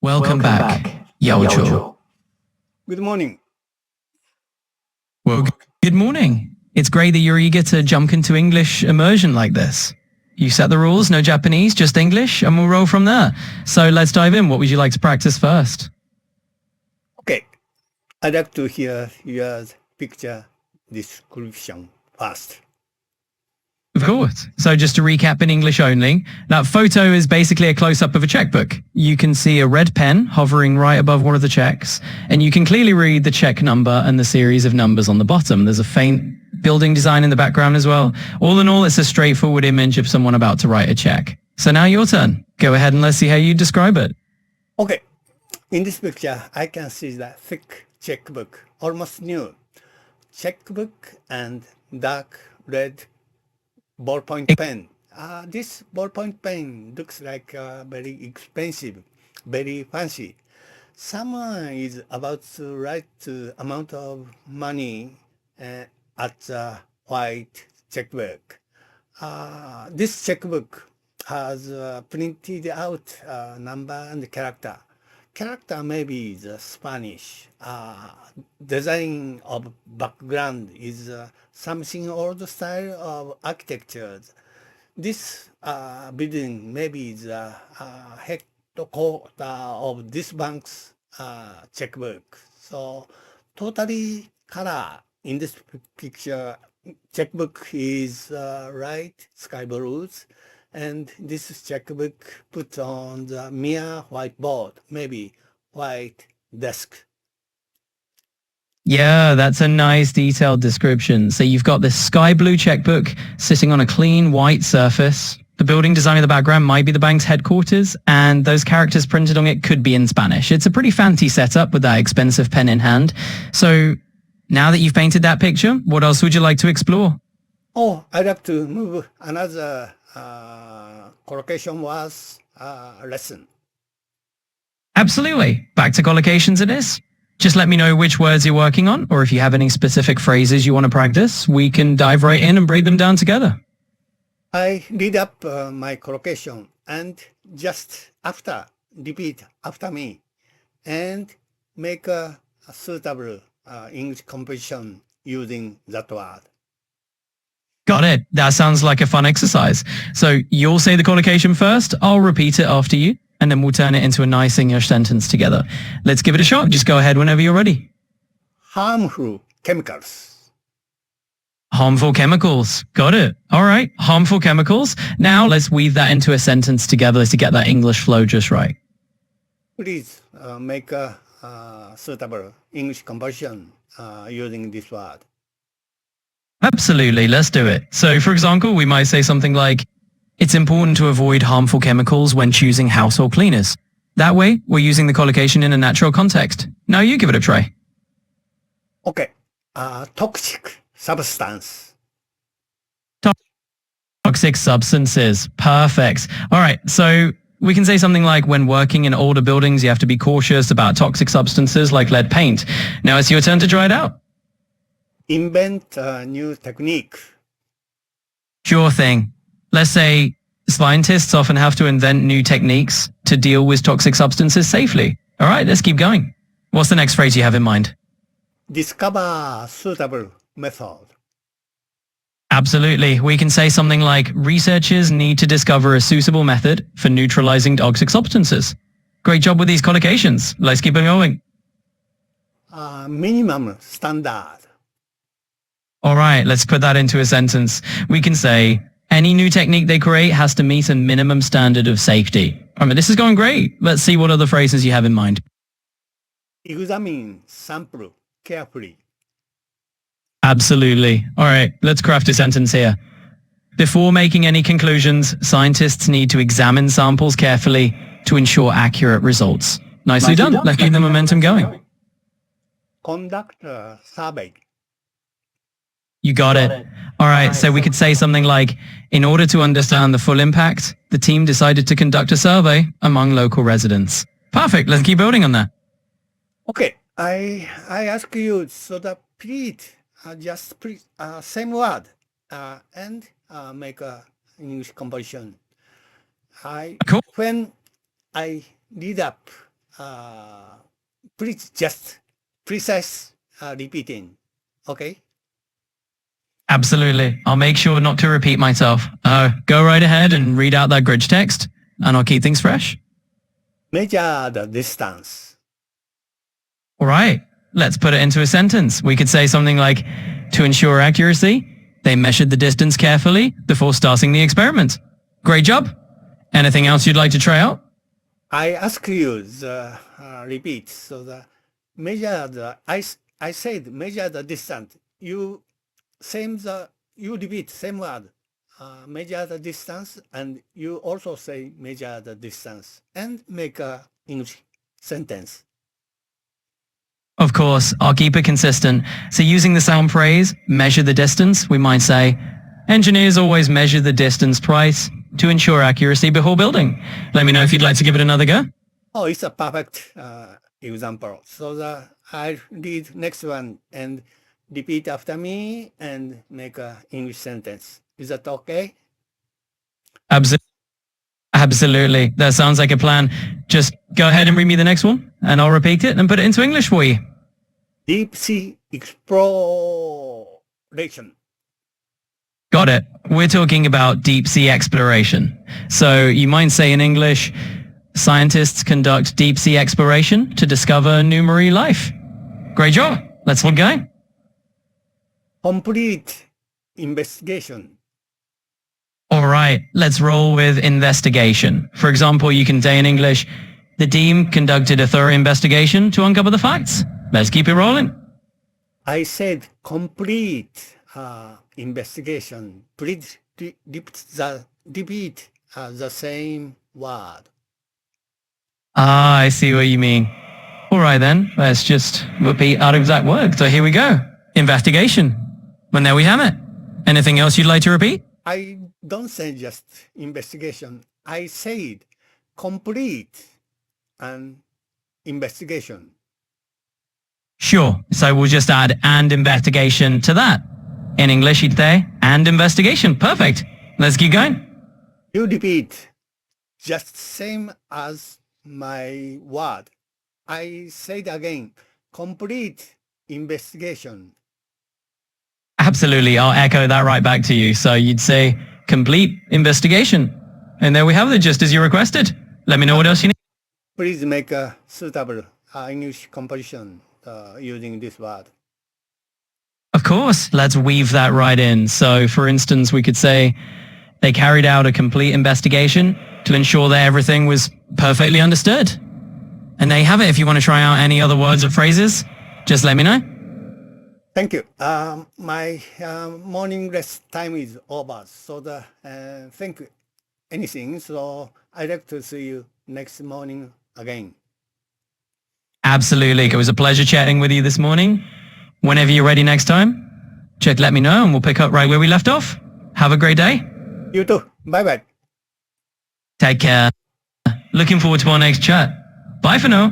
Welcome back, Yaocho. Good morning. Well, good morning. It's great that you're eager to jump into English immersion like this. You set the rules, no Japanese, just English, and we'll roll from there. So let's dive in. What would you like to practice first? Okay. I'd like to hear your picture description first. Of course. So just to recap in English only, that photo is basically a close-up of a checkbook. You can see a red pen hovering right above one of the checks, and you can clearly read the check number and the series of numbers on the bottom. There's a faint building design in the background as well. All in all, it's a straightforward image of someone about to write a check. So now your turn. Go ahead and let's see how you describe it. Okay. In this picture, I can see the thick checkbook, almost new. Checkbook and dark red ballpoint pen. This ballpoint pen looks like very expensive, very fancy. Someone is about to write the amount of money at the white checkbook. This checkbook has printed out number and character. Character maybe is Spanish. Design of background is something old style of architecture. This building maybe is the headquarters of this bank's checkbook. So totally color in this picture. Checkbook is light sky blues, and this checkbook put on the mere whiteboard, maybe white desk. Yeah, that's a nice detailed description. So you've got this sky blue checkbook sitting on a clean white surface. The building design in the background might be the bank's headquarters, and those characters printed on it could be in Spanish. It's a pretty fancy setup with that expensive pen in hand. So now that you've painted that picture, what else would you like to explore? Oh, I'd like to move another collocation was lesson. Absolutely. Back to collocations it is. Just let me know which words you're working on, or if you have any specific phrases you want to practice, we can dive right in and break them down together. I read up my collocation and just repeat after me and make a suitable English composition using that word. Got it. That sounds like a fun exercise. So you'll say the collocation first, I'll repeat it after you, and then we'll turn it into a nice English sentence together. Let's give it a shot. Just go ahead whenever you're ready. Harmful chemicals. Harmful chemicals. Got it. All right. Harmful chemicals. Now let's weave that into a sentence together to get that English flow just right. Please make a suitable English composition using this word. Absolutely. Let's do it. So for example, we might say something like, it's important to avoid harmful chemicals when choosing household cleaners. That way, we're using the collocation in a natural context. Now you give it a try. Okay. Toxic substance. Toxic substances. Perfect. All right. So we can say something like, when working in older buildings, you have to be cautious about toxic substances like lead paint. Now it's your turn to try it out. Invent a new technique. Sure thing. Let's say scientists often have to invent new techniques to deal with toxic substances safely. All right, let's keep going. What's the next phrase you have in mind? Discover a suitable method. Absolutely. We can say something like, researchers need to discover a suitable method for neutralizing toxic substances. Great job with these collocations. Let's keep it going. Minimum standard. All right, let's put that into a sentence. We can say, any new technique they create has to meet a minimum standard of safety. I mean, this is going great. Let's see what other phrases you have in mind. Examine sample carefully. Absolutely. All right, let's craft a sentence here. Before making any conclusions, scientists need to examine samples carefully to ensure accurate results. Nicely done. Let's keep the momentum going. Conduct a survey. You got it. All right, so we could say something like, in order to understand the full impact, the team decided to conduct a survey among local residents. Perfect. Let's keep building on that. Okay, I ask you, so that please same word and make a English composition. Cool. When I read up please just precise repeating. Okay? Absolutely. I'll make sure not to repeat myself. Go right ahead and read out that bridge text, and I'll keep things fresh. Measure the distance. All right, let's put it into a sentence. We could say something like, to ensure accuracy, they measured the distance carefully before starting the experiment. Great job. Anything else you'd like to try out? I ask you the repeat. So the measure the I said measure the distance. You repeat same word. Measure the distance, and you also say measure the distance and make a English sentence. Of course, I'll keep it consistent. So using the sound phrase, measure the distance, we might say, engineers always measure the distance twice to ensure accuracy before building. Let me know if you'd like to give it another go. Oh, it's a perfect example. So I'll read next one and repeat after me and make a English sentence. Is that okay? Absolutely. That sounds like a plan. Just go ahead and read me the next one, and I'll repeat it and put it into English for you. Deep sea exploration. Got it. We're talking about deep sea exploration. So you might say in English, scientists conduct deep sea exploration to discover new marine life. Great job. Let's keep going. Complete investigation. All right, let's roll with investigation. For example, you can say in English, the team conducted a thorough investigation to uncover the facts. Let's keep it rolling. I said complete investigation. Please repeat the same word. I see what you mean. All right then, let's just repeat our exact word. So here we go. Investigation. Well, there we have it. Anything else you'd like to repeat? I don't say just investigation. I said complete an investigation. Sure. So we'll just add and investigation to that. In English, you'd say and investigation. Perfect. Let's keep going. You repeat just same as my word. I said again, complete investigation. Absolutely. I'll echo that right back to you. So you'd say complete investigation. And there we have it, just as you requested. Let me know what else you need. Please make a suitable English composition using this word. Of course. Let's weave that right in. So for instance, we could say they carried out a complete investigation to ensure that everything was perfectly understood. And there you have it. If you want to try out any other words or phrases, just let me know. Thank you. My morning rest time is over. So think anything. So I'd like to see you next morning again. Absolutely. It was a pleasure chatting with you this morning. Whenever you're ready next time, just let me know and we'll pick up right where we left off. Have a great day. You too. Bye-bye. Take care. Looking forward to our next chat. Bye for now.